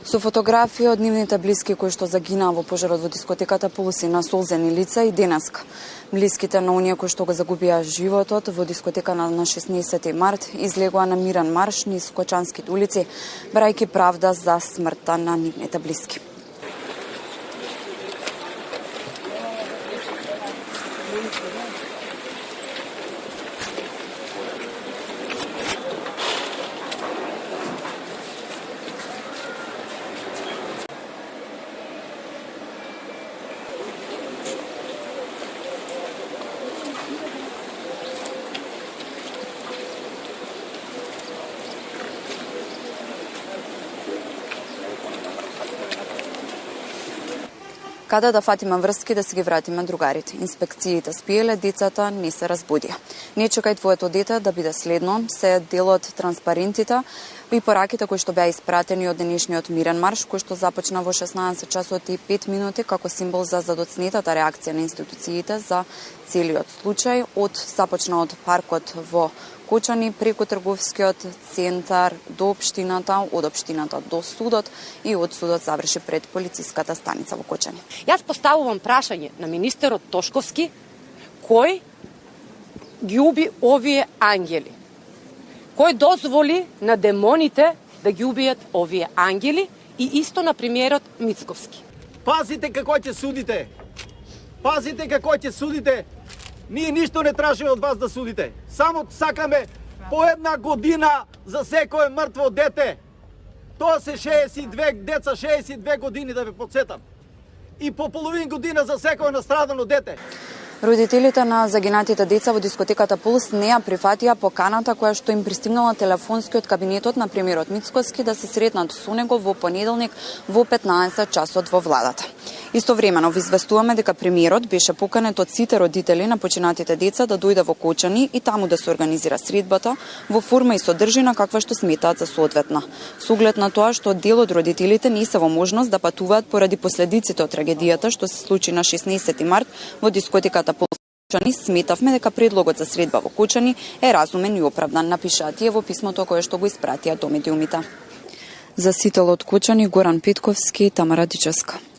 Со фотографии од нивните блиски кои што загинаа во пожарот во дискотеката Пулс и на солзени лица и денеска. Блиските на оние кои што го загубија животот во дискотека на 16 март излегоа на мирен марш низ Кочанските улици, барајќи правда за смртта на нивните блиски. Каде да фатиме врски да си ги вратиме другарите? Инспекциите спиеле, децата не се разбудија. Не чекај твоето дете да биде следно, се дел од транспарентите и пораките кои што беа испратени од денешниот мирен марш, кој што започна во 16 часот и 5 минути како символ за задоцнетата реакција на институциите за целиот случај, започна од паркот во Кочани, преку трговскиот центар до општината, од општината до судот и од судот заврши пред полициската станица во Кочани. Јас поставувам прашање на министерот Тошковски, кој ги уби овие ангели? Кој дозволи на демоните да ги убијат овие ангели и исто на премиерот Мицковски? Пазите како ќе судите. Пазите како ќе судите. Ние ништо не тражиме од вас да судите. Само сакаме по една година за секое мртво дете. Тоа се 62 деца, 62 години да ве подсетам. И по половин година за секое настрадано дете. Родителите на загинатите деца во дискотеката Пулс не ја прифатија поканата која што им пристигнала телефонски од кабинетот на премиерот Мицковски да се сретнат со него во понеделник во 15 часот во владата. Истовремено ви известуваме дека премиерот беше поканет од сите родители на починатите деца да дојде во Кочани и таму да се организира средбата во форма и содржина каква што сметаат за соодветна. Со оглед на тоа што дел од родителите не се во можност да патуваат поради последиците од трагедијата што се случи на 16 март во дискотеката Кочани, сметавме дека предлогот за средба во Кочани е разумен и оправдан, напишаа тие во писмото кое што го испратија до медиумите. За сите од Кочани, Горан Петковски, Тамара Дичевска.